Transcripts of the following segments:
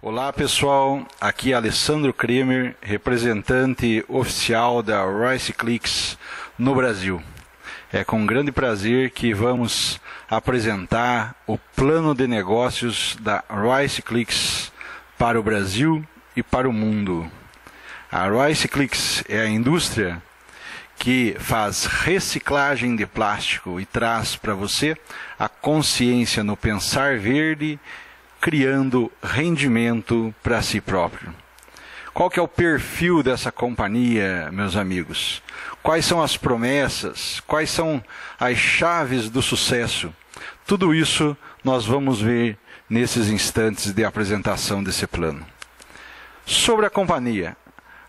Olá pessoal, aqui é Alessandro Kremer, representante oficial da RiceClicks no Brasil. É com grande prazer que vamos apresentar o plano de negócios da RiceClicks para o Brasil e para o mundo. A RiceClicks é a indústria que faz reciclagem de plástico e traz para você a consciência no pensar verde, criando rendimento para si próprio. Qual que é o perfil dessa companhia, meus amigos? Quais são as promessas? Quais são as chaves do sucesso? Tudo isso nós vamos ver nesses instantes de apresentação desse plano. Sobre a companhia,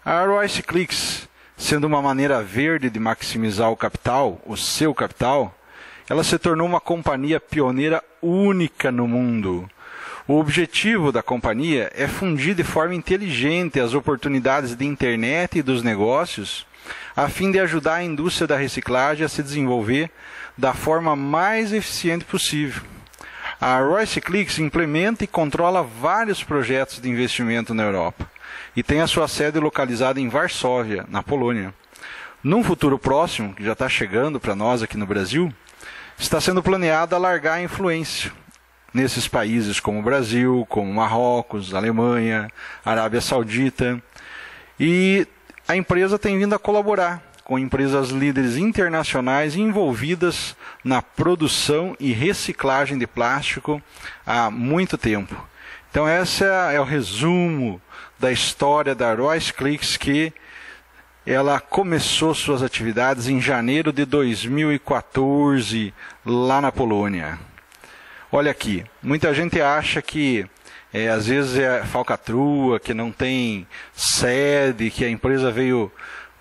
a RiceClicks, sendo uma maneira verde de maximizar o capital, o seu capital, ela se tornou uma companhia pioneira única no mundo. O objetivo da companhia é fundir de forma inteligente as oportunidades de internet e dos negócios, a fim de ajudar a indústria da reciclagem a se desenvolver da forma mais eficiente possível. A RiceClicks implementa e controla vários projetos de investimento na Europa e tem a sua sede localizada em Varsóvia, na Polônia. Num futuro próximo, que já está chegando para nós aqui no Brasil, está sendo planeado alargar a influência nesses países como o Brasil, como Marrocos, Alemanha, Arábia Saudita. E a empresa tem vindo a colaborar com empresas líderes internacionais envolvidas na produção e reciclagem de plástico há muito tempo. Então esse é o resumo da história da RiceClicks, que ela começou suas atividades em janeiro de 2014, lá na Polônia. Olha aqui, muita gente acha que às vezes é falcatrua, que não tem sede, que a empresa veio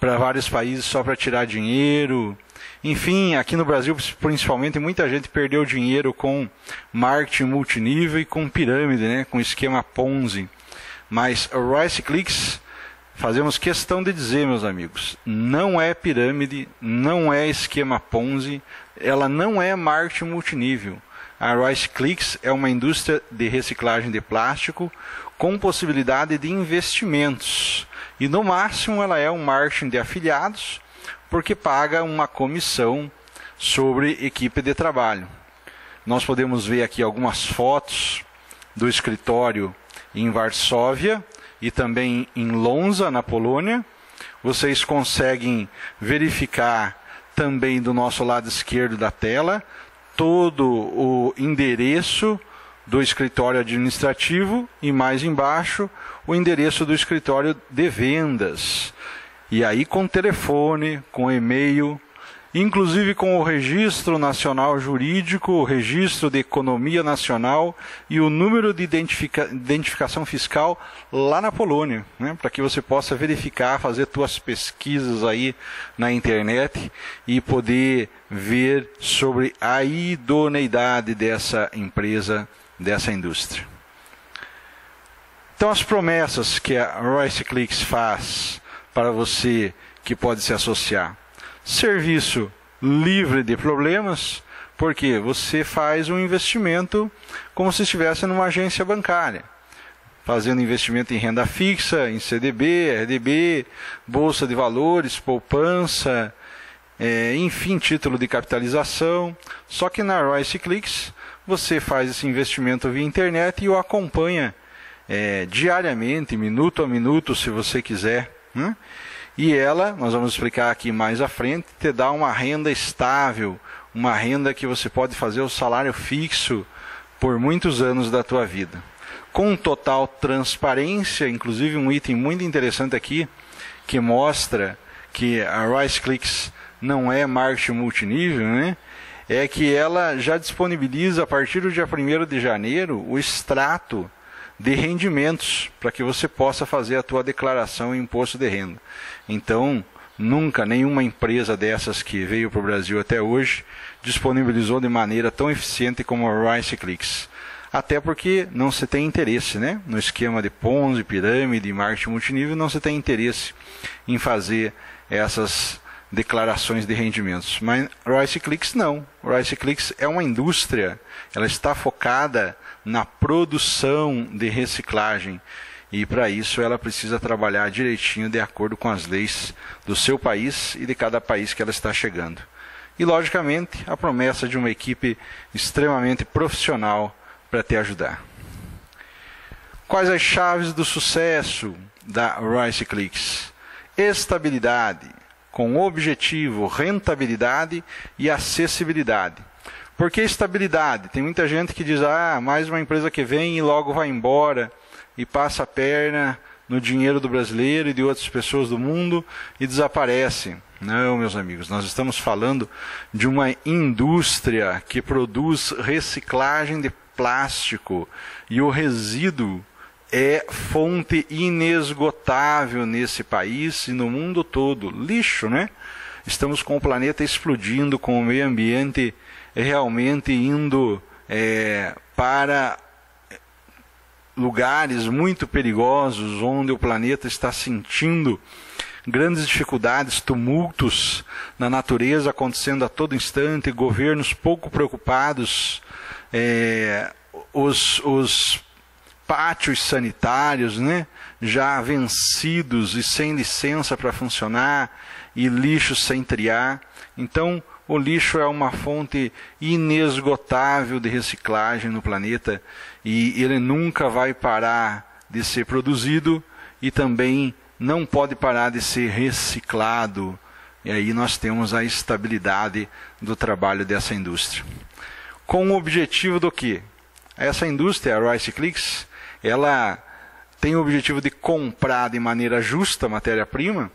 para vários países só para tirar dinheiro. Enfim, aqui no Brasil, principalmente, muita gente perdeu dinheiro com marketing multinível e com pirâmide, né, com esquema Ponzi. Mas a RiceClicks, fazemos questão de dizer, meus amigos, não é pirâmide, não é esquema Ponzi, ela não é marketing multinível. A RiceClicks é uma indústria de reciclagem de plástico com possibilidade de investimentos. E no máximo ela é um marketing de afiliados, porque paga uma comissão sobre equipe de trabalho. Nós podemos ver aqui algumas fotos do escritório em Varsóvia e também em Łomża, na Polônia. Vocês conseguem verificar também do nosso lado esquerdo da tela todo o endereço do escritório administrativo e mais embaixo o endereço do escritório de vendas. E aí com telefone, com e-mail, inclusive com o Registro Nacional Jurídico, o Registro de Economia Nacional e o número de identificação fiscal lá na Polônia, né, para que você possa verificar, fazer suas pesquisas aí na internet e poder ver sobre a idoneidade dessa empresa, dessa indústria. Então as promessas que a RiceClicks faz para você que pode se associar: serviço livre de problemas, porque você faz um investimento como se estivesse numa agência bancária, fazendo investimento em renda fixa, em CDB, RDB, bolsa de valores, poupança, enfim, título de capitalização. Só que na RiceClicks você faz esse investimento via internet e o acompanha diariamente, minuto a minuto, se você quiser, né? E ela, nós vamos explicar aqui mais à frente, te dá uma renda estável, uma renda que você pode fazer o salário fixo por muitos anos da tua vida. Com total transparência, inclusive um item muito interessante aqui, que mostra que a RiceClicks não é marketing multinível, né? É que ela já disponibiliza a partir do dia 1º de janeiro o extrato de rendimentos, para que você possa fazer a tua declaração em imposto de renda. Então, nunca nenhuma empresa dessas que veio para o Brasil até hoje disponibilizou de maneira tão eficiente como a RiceClicks. Até porque não se tem interesse, né? No esquema de Ponzi, pirâmide, marketing multinível, não se tem interesse em fazer essas declarações de rendimentos. Mas RiceClicks não. RiceClicks é uma indústria, ela está focada na produção de reciclagem. E para isso ela precisa trabalhar direitinho de acordo com as leis do seu país e de cada país que ela está chegando. E logicamente a promessa de uma equipe extremamente profissional para te ajudar. Quais as chaves do sucesso da RiceClicks? Estabilidade, com objetivo, rentabilidade e acessibilidade. Por que estabilidade? Tem muita gente que diz, mais uma empresa que vem e logo vai embora e passa a perna no dinheiro do brasileiro e de outras pessoas do mundo e desaparece. Não, meus amigos, nós estamos falando de uma indústria que produz reciclagem de plástico e o resíduo é fonte inesgotável nesse país e no mundo todo. Lixo, né? Estamos com o planeta explodindo, com o meio ambiente realmente indo para lugares muito perigosos, onde o planeta está sentindo grandes dificuldades, tumultos na natureza acontecendo a todo instante, governos pouco preocupados, os pátios sanitários, né, já vencidos e sem licença para funcionar, e lixo sem triar. Então, o lixo é uma fonte inesgotável de reciclagem no planeta e ele nunca vai parar de ser produzido e também não pode parar de ser reciclado. E aí nós temos a estabilidade do trabalho dessa indústria. Com o objetivo do quê? Essa indústria, a RiceClicks, ela tem o objetivo de comprar de maneira justa a matéria-prima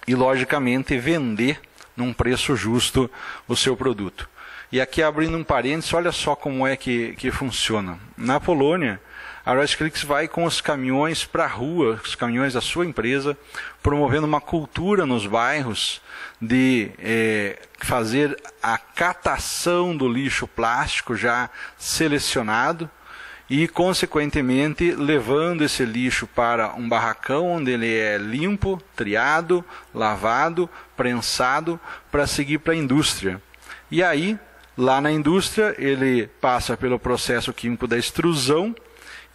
e, logicamente, vender num preço justo o seu produto. E aqui, abrindo um parênteses, olha só como é que funciona. Na Polônia, a RiceClicks vai com os caminhões para a rua, os caminhões da sua empresa, promovendo uma cultura nos bairros de fazer a catação do lixo plástico já selecionado e, consequentemente, levando esse lixo para um barracão onde ele é limpo, triado, lavado, prensado, para seguir para a indústria. E aí, lá na indústria, ele passa pelo processo químico da extrusão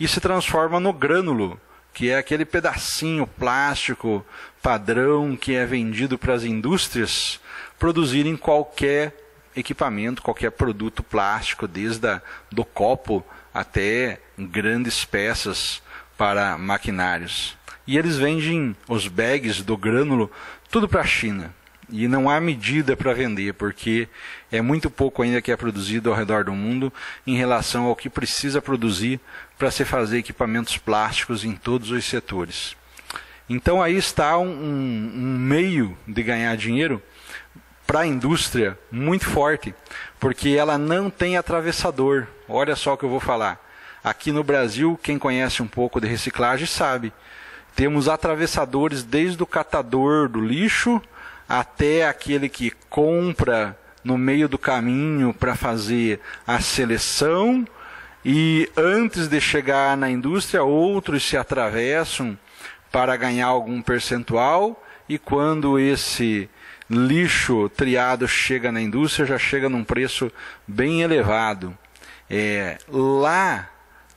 e se transforma no grânulo, que é aquele pedacinho plástico padrão que é vendido para as indústrias produzirem qualquer equipamento, qualquer produto plástico, desde do copo até grandes peças para maquinários. E eles vendem os bags do grânulo tudo para a China. E não há medida para vender, porque é muito pouco ainda que é produzido ao redor do mundo em relação ao que precisa produzir para se fazer equipamentos plásticos em todos os setores. Então aí está um meio de ganhar dinheiro para a indústria muito forte, porque ela não tem atravessador. Olha só o que eu vou falar. Aqui no Brasil, quem conhece um pouco de reciclagem sabe. Temos atravessadores desde o catador do lixo até aquele que compra no meio do caminho para fazer a seleção, e antes de chegar na indústria, outros se atravessam para ganhar algum percentual, e quando esse lixo triado chega na indústria, já chega num preço bem elevado. Lá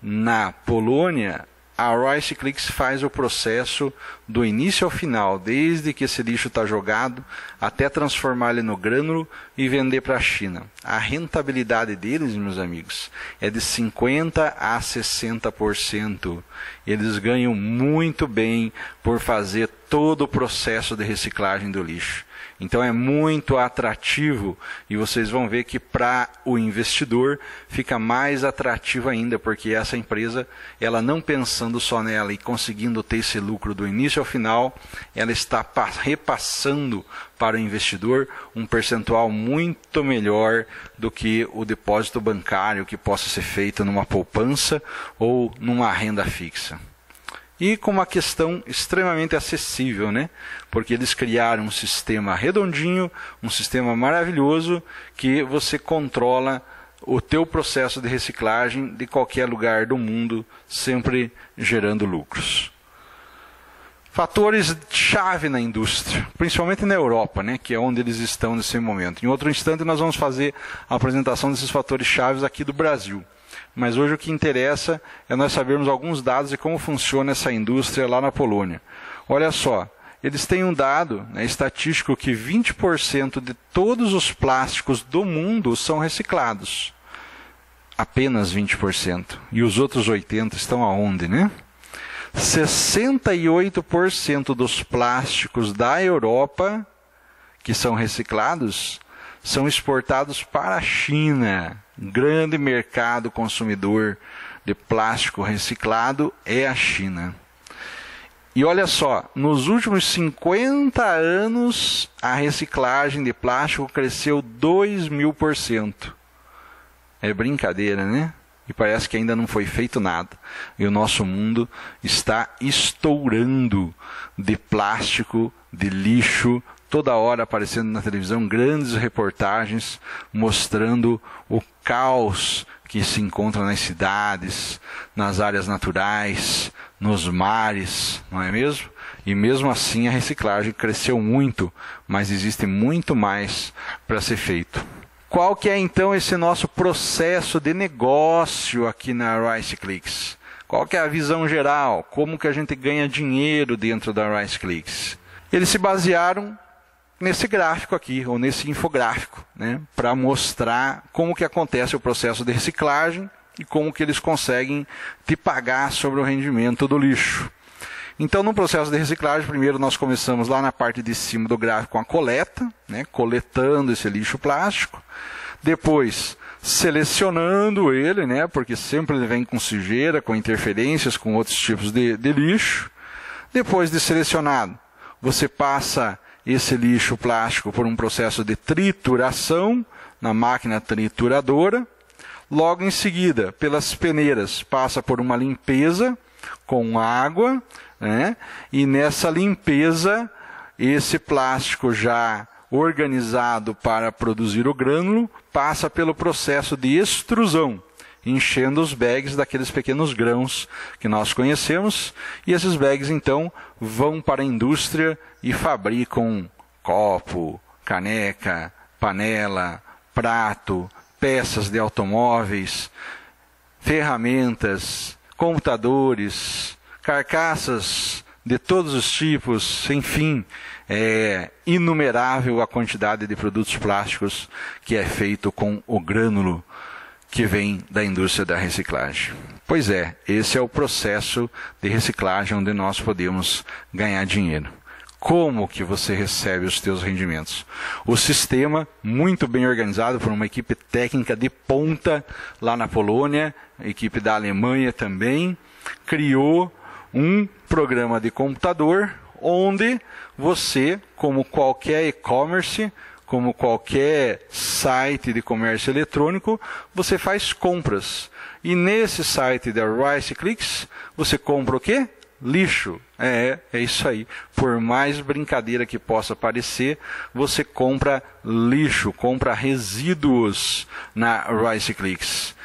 na Polônia, a RiceClicks faz o processo do início ao final, desde que esse lixo está jogado até transformar ele no grânulo e vender para a China. A rentabilidade deles, meus amigos, é de 50% a 60%. Eles ganham muito bem por fazer todo o processo de reciclagem do lixo. Então é muito atrativo e vocês vão ver que para o investidor fica mais atrativo ainda, porque essa empresa, ela não pensando só nela e conseguindo ter esse lucro do início ao final, ela está repassando para o investidor um percentual muito melhor do que o depósito bancário que possa ser feito numa poupança ou numa renda fixa. E com uma questão extremamente acessível, né? Porque eles criaram um sistema redondinho, um sistema maravilhoso, que você controla o teu processo de reciclagem de qualquer lugar do mundo, sempre gerando lucros. Fatores-chave na indústria, principalmente na Europa, né? Que é onde eles estão nesse momento. Em outro instante nós vamos fazer a apresentação desses fatores-chave aqui do Brasil. mas hoje o que interessa é nós sabermos alguns dados de como funciona essa indústria lá na Polônia. Olha só, eles têm um dado, né, estatístico que 20% de todos os plásticos do mundo são reciclados. Apenas 20%. E os outros 80% estão aonde, né? 68% dos plásticos da Europa que são reciclados são exportados para a China. Grande mercado consumidor de plástico reciclado é a China. E olha só, nos últimos 50 anos, a reciclagem de plástico cresceu 2.000%. É brincadeira, né? E parece que ainda não foi feito nada. E o nosso mundo está estourando de plástico, de lixo, toda hora aparecendo na televisão grandes reportagens mostrando o caos que se encontra nas cidades, nas áreas naturais, nos mares, não é mesmo? E mesmo assim a reciclagem cresceu muito, mas existe muito mais para ser feito. Qual que é então esse nosso processo de negócio aqui na RiceClicks? Qual que é a visão geral? Como que a gente ganha dinheiro dentro da RiceClicks? Eles se basearam nesse gráfico aqui, ou nesse infográfico, né, para mostrar como que acontece o processo de reciclagem e como que eles conseguem te pagar sobre o rendimento do lixo. Então, no processo de reciclagem, primeiro nós começamos lá na parte de cima do gráfico com a coleta, né, coletando esse lixo plástico. Depois, selecionando ele, né, porque sempre ele vem com sujeira, com interferências, com outros tipos de lixo. Depois de selecionado, você passa esse lixo plástico por um processo de trituração na máquina trituradora. Logo em seguida, pelas peneiras, passa por uma limpeza com água, né? E nessa limpeza, esse plástico já organizado para produzir o grânulo passa pelo processo de extrusão, enchendo os bags daqueles pequenos grãos que nós conhecemos, e esses bags então vão para a indústria e fabricam copo, caneca, panela, prato, peças de automóveis, ferramentas, computadores, carcaças de todos os tipos, enfim, é inumerável a quantidade de produtos plásticos que é feito com o grânulo que vem da indústria da reciclagem. Pois é, esse é o processo de reciclagem onde nós podemos ganhar dinheiro. Como que você recebe os teus rendimentos? O sistema, muito bem organizado por uma equipe técnica de ponta lá na Polônia, equipe da Alemanha também, criou um programa de computador onde você, como qualquer e-commerce, como qualquer site de comércio eletrônico, você faz compras. E nesse site da RiceClicks, você compra o quê? Lixo. É isso aí. Por mais brincadeira que possa parecer, você compra lixo, compra resíduos na RiceClicks.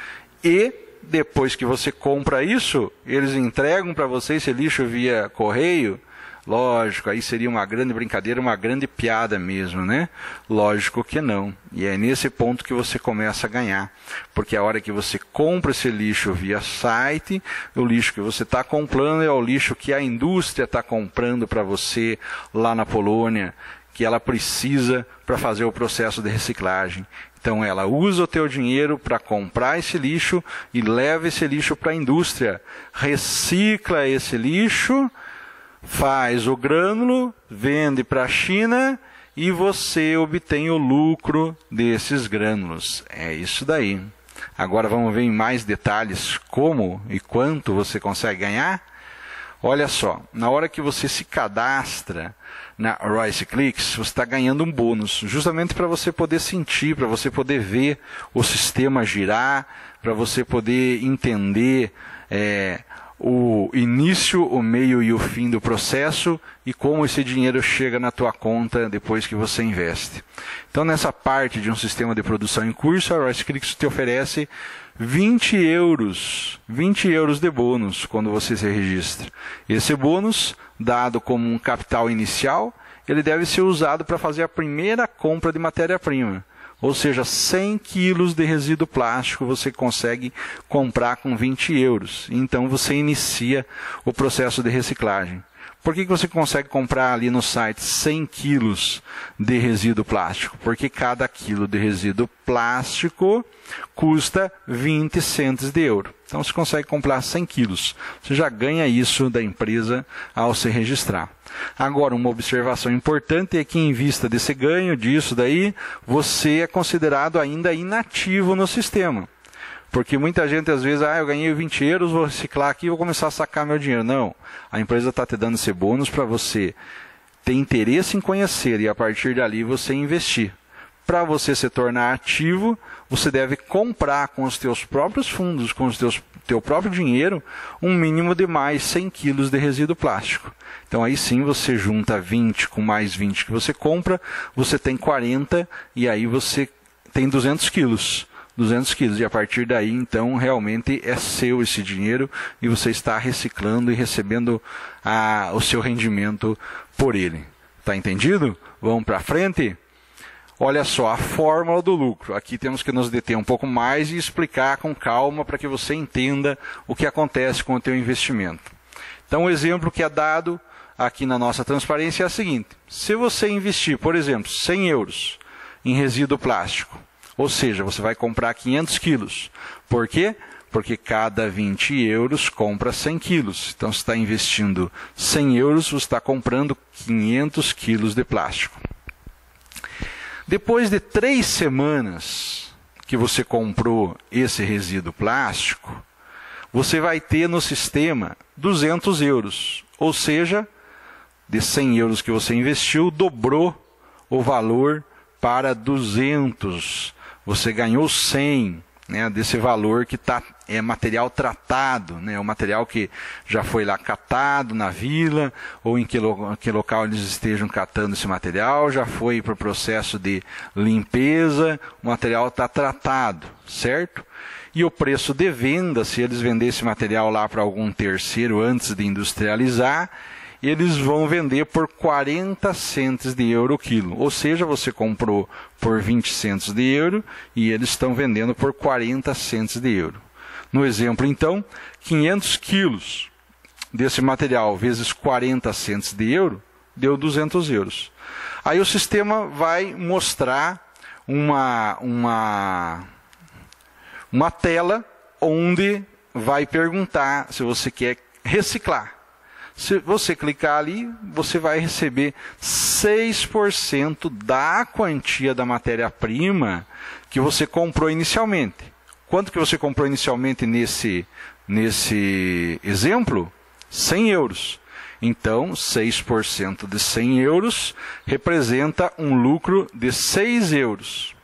E depois que você compra isso, eles entregam para você esse lixo via correio. Lógico, aí seria uma grande brincadeira, uma grande piada mesmo, né? Lógico que não. E é nesse ponto que você começa a ganhar. Porque a hora que você compra esse lixo via site, o lixo que você está comprando é o lixo que a indústria está comprando para você lá na Polônia, que ela precisa para fazer o processo de reciclagem. Então ela usa o teu dinheiro para comprar esse lixo e leva esse lixo para a indústria. Recicla esse lixo, faz o grânulo, vende para a China e você obtém o lucro desses grânulos. É isso daí. Agora vamos ver em mais detalhes como e quanto você consegue ganhar. Olha só, na hora que você se cadastra na RiceClicks, você está ganhando um bônus, justamente para você poder sentir, para você poder ver o sistema girar, para você poder entender o início, o meio e o fim do processo e como esse dinheiro chega na tua conta depois que você investe. Então, nessa parte de um sistema de produção em curso, a RiceClicks te oferece 20 euros de bônus quando você se registra. Esse bônus, dado como um capital inicial, ele deve ser usado para fazer a primeira compra de matéria-prima. Ou seja, 100 quilos de resíduo plástico você consegue comprar com 20 euros. Então você inicia o processo de reciclagem. Por que você consegue comprar ali no site 100 quilos de resíduo plástico? Porque cada quilo de resíduo plástico custa 20 centos de euro. Então você consegue comprar 100 quilos. Você já ganha isso da empresa ao se registrar. Agora, uma observação importante é que em vista desse ganho, disso daí, você é considerado ainda inativo no sistema. Porque muita gente às vezes, eu ganhei 20 euros, vou reciclar aqui e vou começar a sacar meu dinheiro. Não, a empresa está te dando esse bônus para você ter interesse em conhecer e a partir dali você investir. Para você se tornar ativo, você deve comprar com os teus próprios fundos, com o teu próprio dinheiro, um mínimo de mais 100 quilos de resíduo plástico. Então aí sim você junta 20 com mais 20 que você compra, você tem 40 e aí você tem 200 quilos. 200 quilos, e a partir daí, então, realmente é seu esse dinheiro e você está reciclando e recebendo o seu rendimento por ele. Está entendido? Vamos para frente? Olha só, a fórmula do lucro. Aqui temos que nos deter um pouco mais e explicar com calma para que você entenda o que acontece com o teu investimento. Então, o exemplo que é dado aqui na nossa transparência é o seguinte. Se você investir, por exemplo, 100 euros em resíduo plástico, ou seja, você vai comprar 500 quilos. Por quê? Porque cada 20 euros compra 100 quilos. Então, você está investindo 100 euros, você está comprando 500 quilos de plástico. Depois de 3 semanas que você comprou esse resíduo plástico, você vai ter no sistema 200 euros. Ou seja, de 100 euros que você investiu, dobrou o valor para 200. Você ganhou 100, né, desse valor que é material tratado, né, o material que já foi lá catado na vila, ou em que local eles estejam catando esse material, já foi para o processo de limpeza, o material está tratado, certo? E o preço de venda, se eles venderem esse material lá para algum terceiro antes de industrializar, eles vão vender por 40 centos de euro o quilo. Ou seja, você comprou por 20 centos de euro e eles estão vendendo por 40 centos de euro. No exemplo, então, 500 quilos desse material vezes 40 centos de euro deu 200 euros. Aí o sistema vai mostrar uma tela onde vai perguntar se você quer reciclar. Se você clicar ali, você vai receber 6% da quantia da matéria-prima que você comprou inicialmente. Quanto que você comprou inicialmente nesse exemplo? 100 euros. Então, 6% de 100 euros representa um lucro de 6 euros.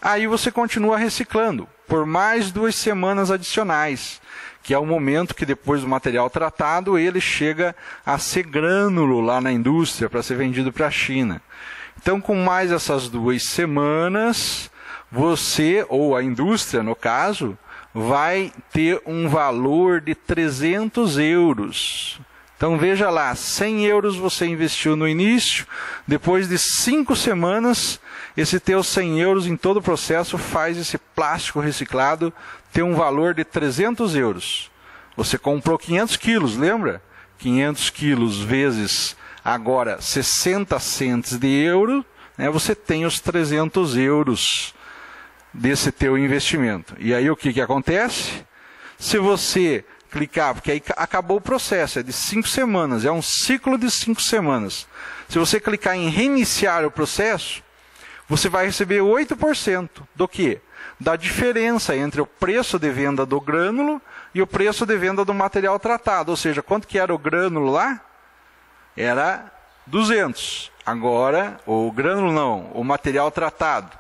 Aí você continua reciclando por mais 2 semanas adicionais, que é o momento que depois do material tratado, ele chega a ser grânulo lá na indústria para ser vendido para a China. Então, com mais essas 2 semanas, você, ou a indústria no caso, vai ter um valor de 300 euros. Então veja lá, 100 euros você investiu no início, depois de 5 semanas, esse teu 100 euros em todo o processo faz esse plástico reciclado ter um valor de 300 euros. Você comprou 500 quilos, lembra? 500 quilos vezes agora 60 centos de euro, né, você tem os 300 euros desse teu investimento. E aí o que acontece? Se você clicar, porque aí acabou o processo, é de 5 semanas, é um ciclo de 5 semanas. Se você clicar em reiniciar o processo, você vai receber 8% do quê? Da diferença entre o preço de venda do grânulo e o preço de venda do material tratado. Ou seja, quanto que era o grânulo lá? Era 200. Agora, o grânulo não, o material tratado,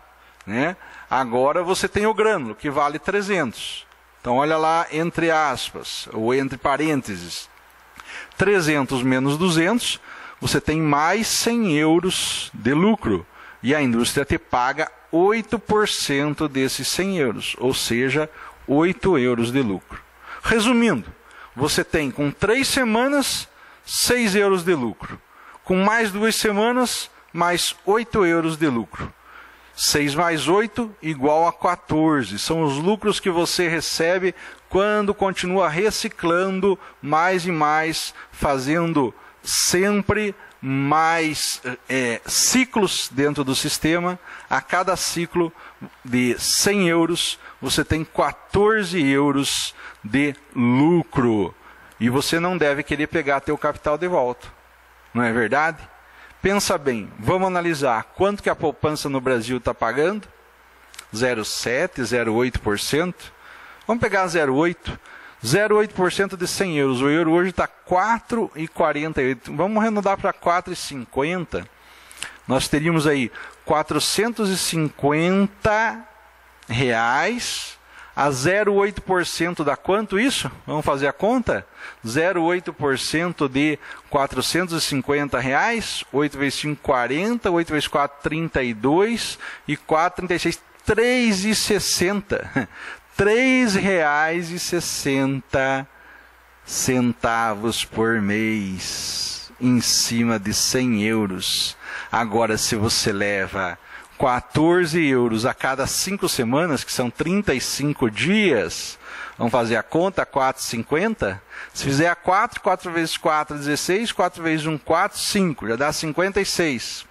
né? Agora você tem o grânulo, que vale 300. Então, olha lá, entre aspas, ou entre parênteses, 300 menos 200, você tem mais 100 euros de lucro. E a indústria te paga 8% desses 100 euros, ou seja, 8 euros de lucro. Resumindo, você tem com 3 semanas, 6 euros de lucro. Com mais 2 semanas, mais 8 euros de lucro. 6 mais 8 igual a 14. São os lucros que você recebe quando continua reciclando mais e mais, fazendo sempre mais ciclos dentro do sistema. A cada ciclo de 100 euros, você tem 14 euros de lucro. E você não deve querer pegar teu capital de volta. Não é verdade? Pensa bem, vamos analisar quanto que a poupança no Brasil está pagando? 0,7%, 0,8%. Vamos pegar 0,8%. 0,8% de 100 euros. O euro hoje está 4,48. Vamos arredondar para 4,50. Nós teríamos aí 450 reais. A 0,8% dá quanto isso? Vamos fazer a conta? 0,8% de 450 reais. 8 vezes 5, 40. 8 vezes 4, 32. E 4, 36. 3,60. R$ 3,60 por mês, em cima de 100 euros. Agora, se você leva 14 euros a cada 5 semanas, que são 35 dias, vamos fazer a conta, 4,50? Se fizer a 4, 4 vezes 4, 16, 4 vezes 1, 4, 5, já dá 56.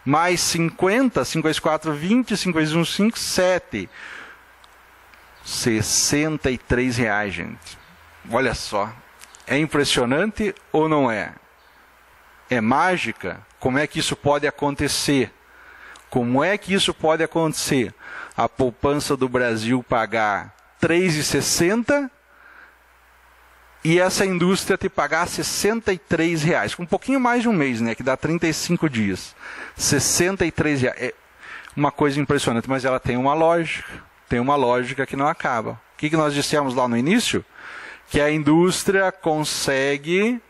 Mais 50, 5 vezes 4, 20, 5 vezes 1, 5, 7. R$ reais, gente. Olha só. É impressionante ou não é? É mágica? Como é que isso pode acontecer? Como é que isso pode acontecer? A poupança do Brasil pagar R$ 3,60 e essa indústria te pagar R$ 63 reais. Com um pouquinho mais de um mês, né? Que dá 35 dias. R$ 63 reais. É uma coisa impressionante, mas ela tem uma lógica. Tem uma lógica que não acaba. O que nós dissemos lá no início? Que a indústria consegue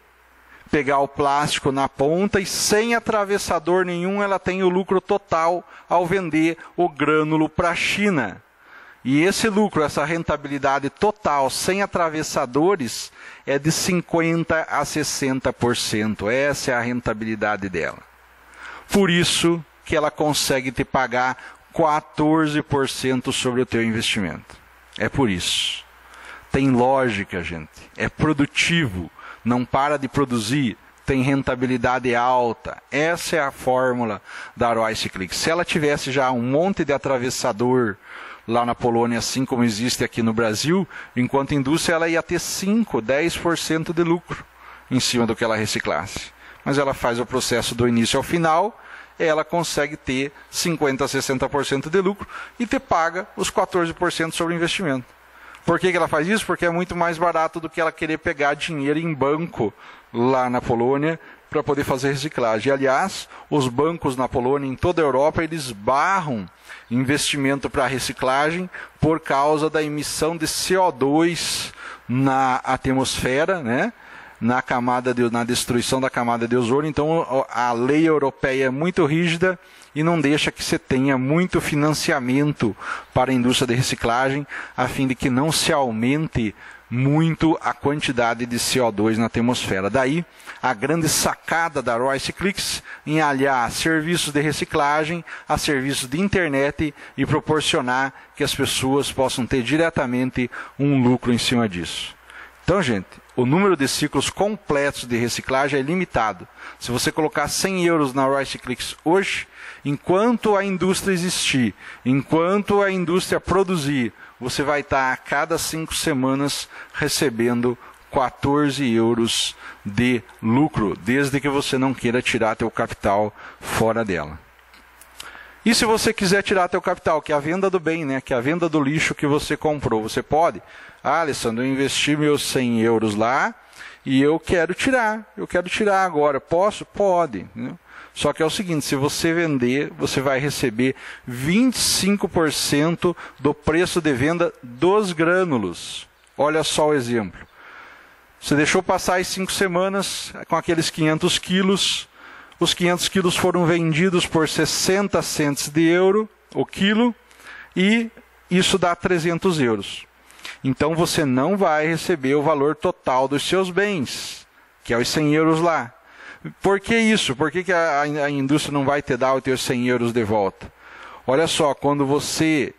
pegar o plástico na ponta e sem atravessador nenhum ela tem o lucro total ao vender o grânulo para a China. E esse lucro, essa rentabilidade total sem atravessadores é de 50% a 60%. Essa é a rentabilidade dela. Por isso que ela consegue te pagar 14% sobre o teu investimento. É por isso. Tem lógica, gente. É produtivo. Não para de produzir. Tem rentabilidade alta. Essa é a fórmula da Royce Click. Se ela tivesse já um monte de atravessador lá na Polônia, assim como existe aqui no Brasil, enquanto indústria ela ia ter 5%, 10% de lucro em cima do que ela reciclasse. Mas ela faz o processo do início ao final, ela consegue ter 50% a 60% de lucro e te paga os 14% sobre o investimento. Por que ela faz isso? Porque é muito mais barato do que ela querer pegar dinheiro em banco lá na Polônia para poder fazer reciclagem. Aliás, os bancos na Polônia, em toda a Europa, eles barram investimento para reciclagem por causa da emissão de CO2 na atmosfera, né? Na destruição da camada de ozônio. Então a lei europeia é muito rígida e não deixa que você tenha muito financiamento para a indústria de reciclagem, a fim de que não se aumente muito a quantidade de CO2 na atmosfera. Daí a grande sacada da Royce Clicks em aliar serviços de reciclagem a serviços de internet e proporcionar que as pessoas possam ter diretamente um lucro em cima disso. Então, gente, o número de ciclos completos de reciclagem é limitado. Se você colocar 100 euros na Royce Clicks hoje, enquanto a indústria existir, enquanto a indústria produzir, você vai estar a cada 5 semanas recebendo 14 euros de lucro, desde que você não queira tirar teu capital fora dela. E se você quiser tirar teu capital, que é a venda do bem, né? Que é a venda do lixo que você comprou, você pode? Ah, Alessandro, eu investi meus 100 euros lá e eu quero tirar agora. Posso? Pode. Né? Só que é o seguinte, se você vender, você vai receber 25% do preço de venda dos grânulos. Olha só o exemplo. Você deixou passar as 5 semanas com aqueles 500 quilos. Os 500 quilos foram vendidos por 60 cents de euro o quilo e isso dá 300 euros. Então você não vai receber o valor total dos seus bens, que é os 100 euros lá. Por que isso? Por que a indústria não vai te dar os teus 100 euros de volta? Olha só, quando você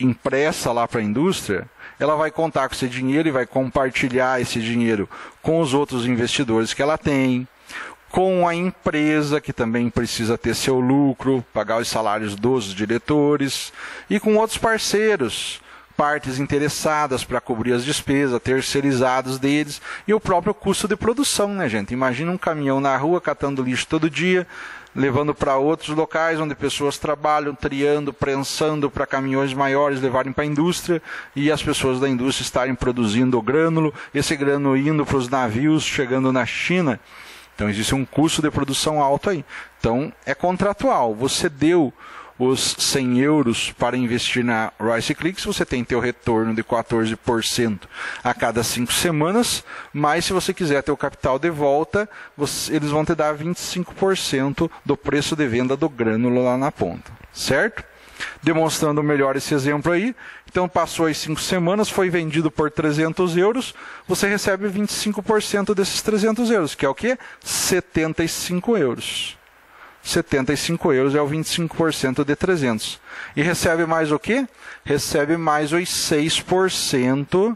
empresta lá para a indústria, ela vai contar com esse dinheiro e vai compartilhar esse dinheiro com os outros investidores que ela tem, com a empresa, que também precisa ter seu lucro, pagar os salários dos diretores, e com outros parceiros, partes interessadas para cobrir as despesas, terceirizados deles, e o próprio custo de produção, né, gente? Imagina um caminhão na rua catando lixo todo dia, levando para outros locais onde pessoas trabalham, triando, prensando para caminhões maiores, levarem para a indústria, e as pessoas da indústria estarem produzindo o grânulo, esse grânulo indo para os navios, chegando na China. Então existe um custo de produção alto aí. Então é contratual. Você deu os 100 euros para investir na Rice Clicks, você tem teu retorno de 14% a cada 5 semanas, mas se você quiser ter o capital de volta, eles vão te dar 25% do preço de venda do grânulo lá na ponta, certo? Demonstrando melhor esse exemplo aí. Então passou as 5 semanas, foi vendido por 300 euros, você recebe 25% desses 300 euros, que é o quê? 75 euros. 75 euros é o 25% de 300. E recebe mais o quê? Recebe mais os 6%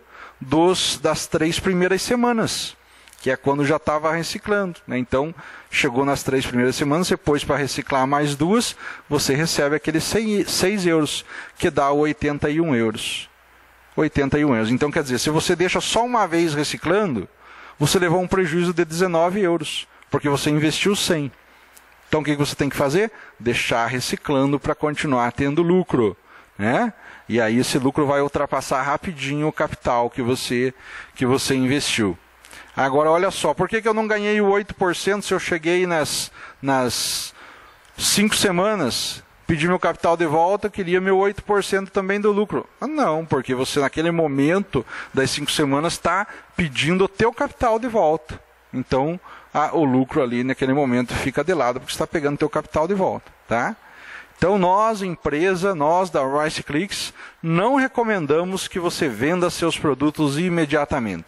das 3 primeiras semanas, que é quando já estava reciclando, né? Então, chegou nas 3 primeiras semanas, depois para reciclar mais 2, você recebe aqueles 6 euros, que dá 81 euros. 81 euros. Então, quer dizer, se você deixa só uma vez reciclando, você levou um prejuízo de 19 euros, porque você investiu 100. Então, o que você tem que fazer? Deixar reciclando para continuar tendo lucro, né? E aí esse lucro vai ultrapassar rapidinho o capital que você investiu. Agora, olha só, por que eu não ganhei o 8% se eu cheguei nas 5 semanas, pedi meu capital de volta, queria meu 8% também do lucro? Ah, não, porque você naquele momento das 5 semanas está pedindo o teu capital de volta. Então, o lucro ali naquele momento fica de lado, porque você está pegando o teu capital de volta, tá? Então, nós, empresa, nós da Rice Clicks, não recomendamos que você venda seus produtos imediatamente.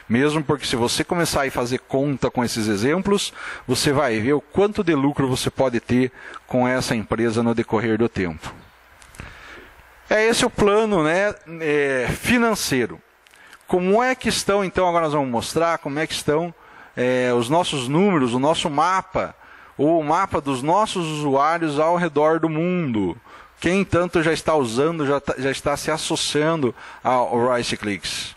Mesmo porque se você começar a fazer conta com esses exemplos, você vai ver o quanto de lucro você pode ter com essa empresa no decorrer do tempo. É esse o plano, né, financeiro. Como é que estão, então, agora nós vamos mostrar como é que estão os nossos números, o nosso mapa, ou o mapa dos nossos usuários ao redor do mundo. Quem tanto já está usando, já está se associando ao Rice Clicks.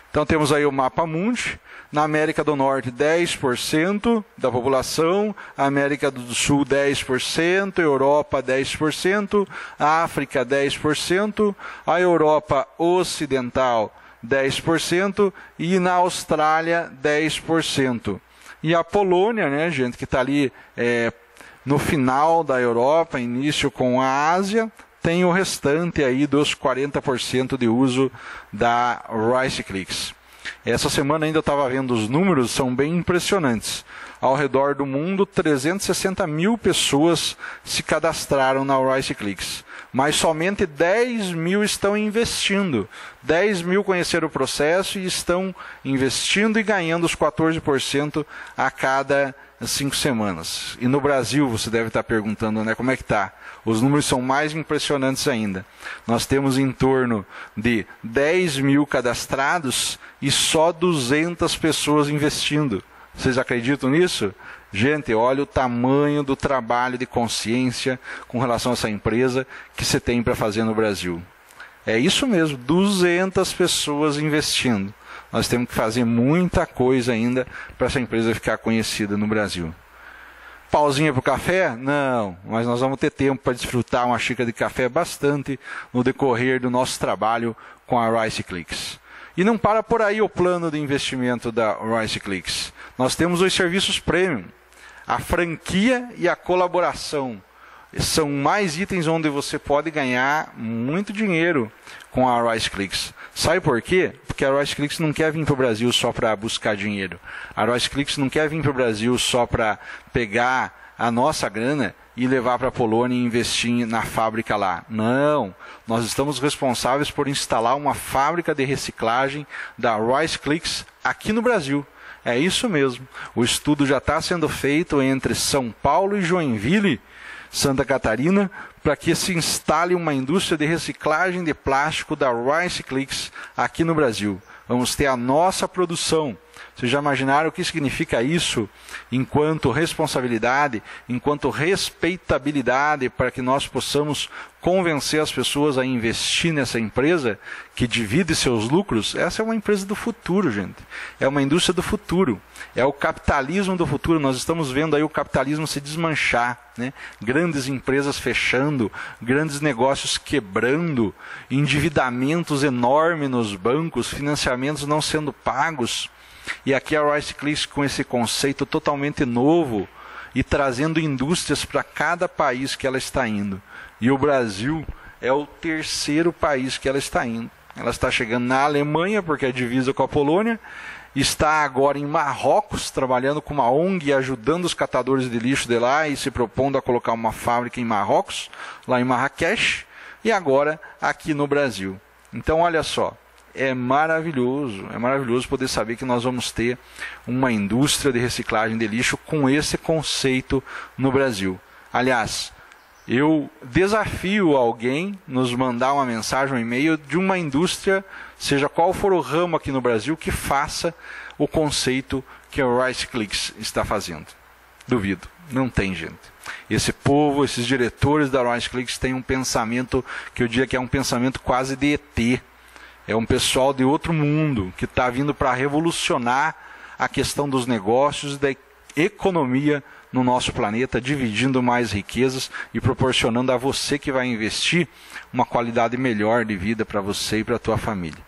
Então temos aí o mapa mundi. Na América do Norte 10% da população, América do Sul 10%, Europa 10%, África 10%, a Europa Ocidental 10% e na Austrália 10%. E a Polônia, né, gente, que está ali no final da Europa, início com a Ásia, tem o restante aí dos 40% de uso da Rice Clicks. Essa semana ainda eu estava vendo os números, são bem impressionantes. Ao redor do mundo, 360 mil pessoas se cadastraram na Rice Clicks. Mas somente 10 mil estão investindo. 10 mil conheceram o processo e estão investindo e ganhando os 14% a cada 5 semanas. E no Brasil, você deve estar perguntando, né, como é que está? Os números são mais impressionantes ainda. Nós temos em torno de 10 mil cadastrados e só 200 pessoas investindo. Vocês acreditam nisso? Gente, olha o tamanho do trabalho de consciência com relação a essa empresa que você tem para fazer no Brasil. É isso mesmo, 200 pessoas investindo. Nós temos que fazer muita coisa ainda para essa empresa ficar conhecida no Brasil. Pausinha para o café? Não, mas nós vamos ter tempo para desfrutar uma xícara de café bastante no decorrer do nosso trabalho com a Rice Clicks. E não para por aí o plano de investimento da Rice Clicks. Nós temos os serviços premium, a franquia e a colaboração. São mais itens onde você pode ganhar muito dinheiro com a Rice Clicks. Sabe por quê? Porque a Rice Clicks não quer vir para o Brasil só para buscar dinheiro. A Rice Clicks não quer vir para o Brasil só para pegar a nossa grana e levar para a Polônia e investir na fábrica lá. Não, nós estamos responsáveis por instalar uma fábrica de reciclagem da Rice Clicks aqui no Brasil. É isso mesmo. O estudo já está sendo feito entre São Paulo e Joinville, Santa Catarina, para que se instale uma indústria de reciclagem de plástico da Rice Clicks aqui no Brasil. Vamos ter a nossa produção. Vocês já imaginaram o que significa isso enquanto responsabilidade, enquanto respeitabilidade para que nós possamos convencer as pessoas a investir nessa empresa que divide seus lucros? Essa é uma empresa do futuro, gente. É uma indústria do futuro. É o capitalismo do futuro. Nós estamos vendo aí o capitalismo se desmanchar, né? Grandes empresas fechando, grandes negócios quebrando, endividamentos enormes nos bancos, financiamentos não sendo pagos. E aqui a Rice Clicks com esse conceito totalmente novo e trazendo indústrias para cada país que ela está indo. E o Brasil é o terceiro país que ela está indo. Ela está chegando na Alemanha, porque é divisa com a Polônia, está agora em Marrocos, trabalhando com uma ONG, ajudando os catadores de lixo de lá e se propondo a colocar uma fábrica em Marrocos, lá em Marrakech, e agora aqui no Brasil. Então olha só. É maravilhoso poder saber que nós vamos ter uma indústria de reciclagem de lixo com esse conceito no Brasil. Aliás, eu desafio alguém nos mandar uma mensagem, um e-mail de uma indústria, seja qual for o ramo aqui no Brasil, que faça o conceito que a Rice Clicks está fazendo. Duvido, não tem, gente. Esse povo, esses diretores da Rice Clicks têm um pensamento que eu diria que é um pensamento quase de ET. É um pessoal de outro mundo que está vindo para revolucionar a questão dos negócios e da economia no nosso planeta, dividindo mais riquezas e proporcionando a você que vai investir uma qualidade melhor de vida para você e para a tua família.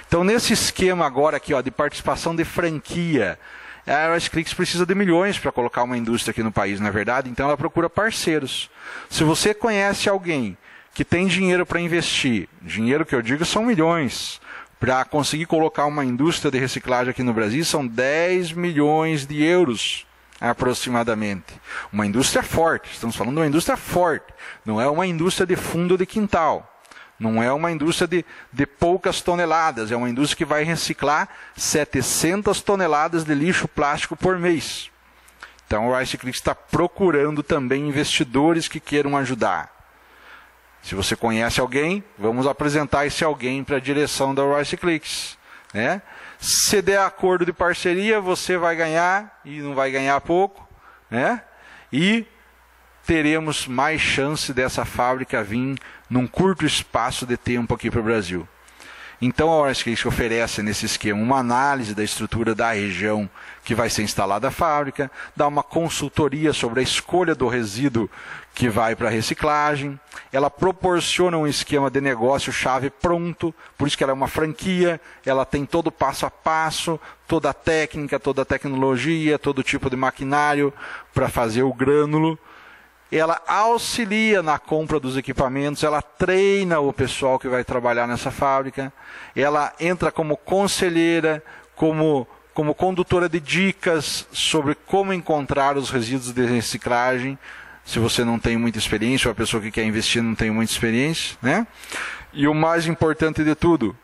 Então, nesse esquema agora aqui, ó, de participação de franquia, a Rice Clicks precisa de milhões para colocar uma indústria aqui no país, não é verdade? Então, ela procura parceiros. Se você conhece alguém que tem dinheiro para investir, dinheiro que eu digo são milhões, para conseguir colocar uma indústria de reciclagem aqui no Brasil, são 10 milhões de euros, aproximadamente. Uma indústria forte, estamos falando de uma indústria forte, não é uma indústria de fundo de quintal, não é uma indústria de poucas toneladas, é uma indústria que vai reciclar 700 toneladas de lixo plástico por mês. Então o Rice Clicks está procurando também investidores que queiram ajudar. Se você conhece alguém, vamos apresentar esse alguém para a direção da Rice Clicks, né? Se der acordo de parceria, você vai ganhar, e não vai ganhar pouco, né? E teremos mais chance dessa fábrica vir num curto espaço de tempo aqui para o Brasil. Então a Rice Clicks oferece nesse esquema uma análise da estrutura da região que vai ser instalada a fábrica, dá uma consultoria sobre a escolha do resíduo que vai para a reciclagem, ela proporciona um esquema de negócio chave pronto, por isso que ela é uma franquia, ela tem todo o passo a passo, toda a técnica, toda a tecnologia, todo tipo de maquinário para fazer o grânulo. Ela auxilia na compra dos equipamentos, ela treina o pessoal que vai trabalhar nessa fábrica, ela entra como conselheira, como condutora de dicas sobre como encontrar os resíduos de reciclagem, se você não tem muita experiência, ou a pessoa que quer investir não tem muita experiência, né? E o mais importante de tudo,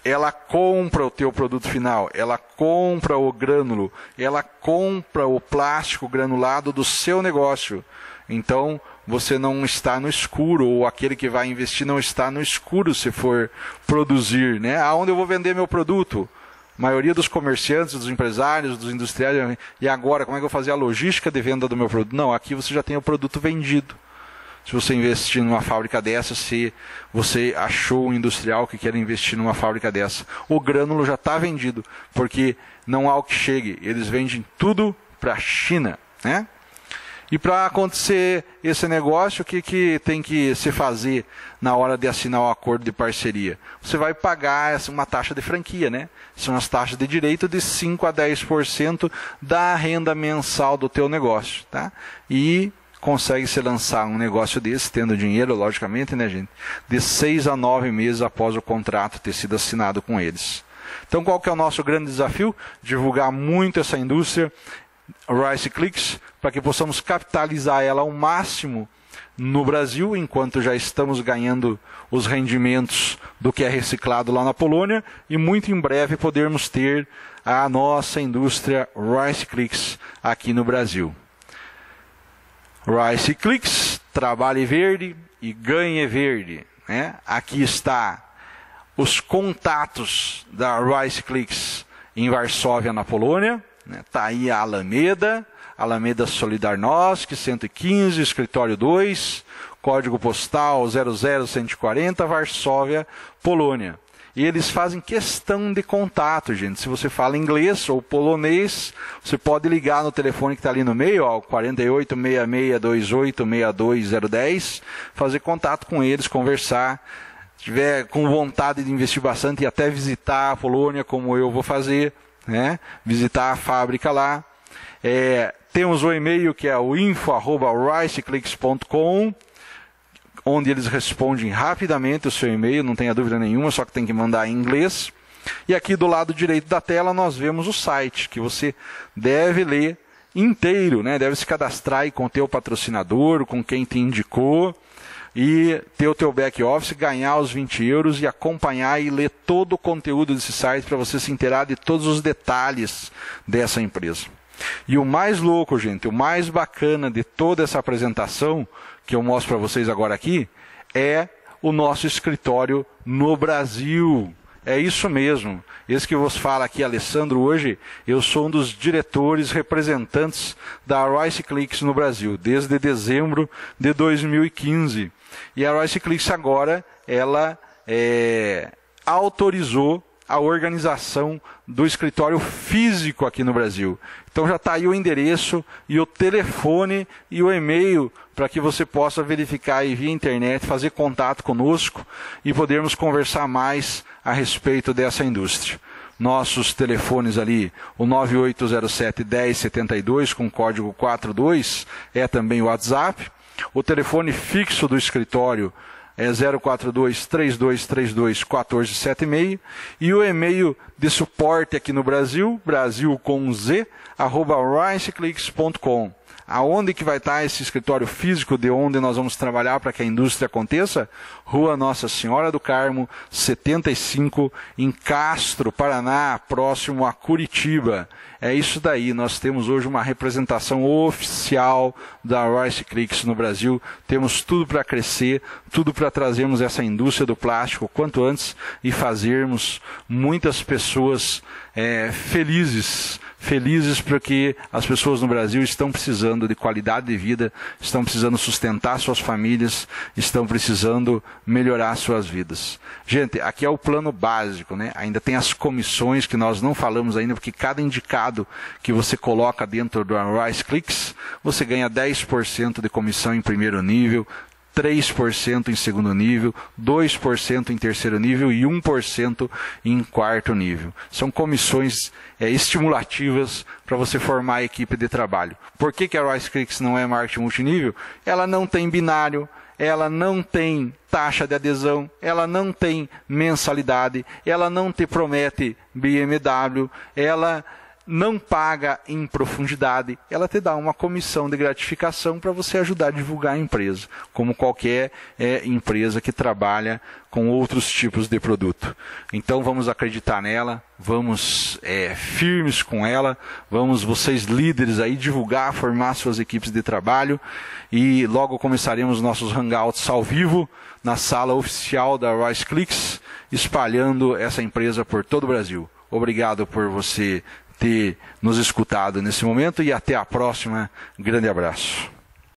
ela compra o teu produto final, ela compra o grânulo, ela compra o plástico granulado do seu negócio. Então, você não está no escuro, ou aquele que vai investir não está no escuro se for produzir, né? Aonde eu vou vender meu produto? A maioria dos comerciantes, dos empresários, dos industriais, e agora, como é que eu vou fazer a logística de venda do meu produto? Não, aqui você já tem o produto vendido. Se você investir numa fábrica dessa, se você achou um industrial que quer investir numa fábrica dessa, o grânulo já está vendido, porque não há o que chegue, eles vendem tudo para a China, né? E para acontecer esse negócio, o que tem que se fazer na hora de assinar o acordo de parceria? Você vai pagar uma taxa de franquia, né? São as taxas de direito de 5% a 10% da renda mensal do teu negócio, tá? E consegue se lançar um negócio desse, tendo dinheiro, logicamente, né, gente? De 6 a 9 meses após o contrato ter sido assinado com eles. Então, qual que é o nosso grande desafio? Divulgar muito essa indústria, Rice Clicks, para que possamos capitalizar ela ao máximo no Brasil, enquanto já estamos ganhando os rendimentos do que é reciclado lá na Polônia, e muito em breve podermos ter a nossa indústria Rice Clicks aqui no Brasil. Rice Clicks trabalhe verde e ganhe verde, né? Aqui está os contatos da Rice Clicks em Varsóvia, na Polônia. Está aí a Alameda Solidarnosc, 115, escritório 2, código postal 00140, Varsóvia, Polônia. E eles fazem questão de contato, gente. Se você fala inglês ou polonês, você pode ligar no telefone que está ali no meio, ó, 486628620010, fazer contato com eles, conversar. Se tiver com vontade de investir bastante e até visitar a Polônia, como eu vou fazer, né? Visitar a fábrica lá. Temos o e-mail que é o info@riceclicks.com, onde eles respondem rapidamente o seu e-mail, não tenha dúvida nenhuma, só que tem que mandar em inglês. E aqui do lado direito da tela nós vemos o site, que você deve ler inteiro, né? Deve se cadastrar aí com o teu patrocinador, com quem te indicou, e ter o teu back office, ganhar os 20 euros e acompanhar e ler todo o conteúdo desse site para você se inteirar de todos os detalhes dessa empresa. E o mais louco, gente, o mais bacana de toda essa apresentação, que eu mostro para vocês agora aqui, é o nosso escritório no Brasil. É isso mesmo. Esse que vos fala aqui, Alessandro, hoje, eu sou um dos diretores representantes da Rice Clicks no Brasil, desde dezembro de 2015. E a Rice Clicks agora, ela autorizou a organização do escritório físico aqui no Brasil. Então já está aí o endereço e o telefone e o e-mail para que você possa verificar aí via internet, fazer contato conosco e podermos conversar mais a respeito dessa indústria. Nossos telefones ali, o 9807-1072 com código 42, é também o WhatsApp. O telefone fixo do escritório é 042-3232-1476, e o e-mail de suporte aqui no Brasil, Brasil com Z, @riceclicks.com. Aonde que vai estar esse escritório físico de onde nós vamos trabalhar para que a indústria aconteça? Rua Nossa Senhora do Carmo, 75, em Castro, Paraná, próximo a Curitiba. É isso daí, nós temos hoje uma representação oficial da Rice Clicks no Brasil. Temos tudo para crescer, tudo para trazermos essa indústria do plástico quanto antes e fazermos muitas pessoas felizes porque as pessoas no Brasil estão precisando de qualidade de vida, estão precisando sustentar suas famílias, estão precisando melhorar suas vidas. Gente, aqui é o plano básico, né? Ainda tem as comissões que nós não falamos ainda, porque cada indicado que você coloca dentro do Rice Clicks, você ganha 10% de comissão em primeiro nível, 3% em segundo nível, 2% em terceiro nível e 1% em quarto nível. São comissões estimulativas para você formar a equipe de trabalho. Por que a Rice Clicks não é marketing multinível? Ela não tem binário, ela não tem taxa de adesão, ela não tem mensalidade, ela não te promete BMW, ela não paga em profundidade, ela te dá uma comissão de gratificação para você ajudar a divulgar a empresa, como qualquer empresa que trabalha com outros tipos de produto. Então vamos acreditar nela, vamos firmes com ela, vamos vocês líderes aí divulgar, formar suas equipes de trabalho e logo começaremos nossos hangouts ao vivo na sala oficial da Rice Clicks, espalhando essa empresa por todo o Brasil. Obrigado por você ter nos escutado nesse momento e até a próxima. Grande abraço.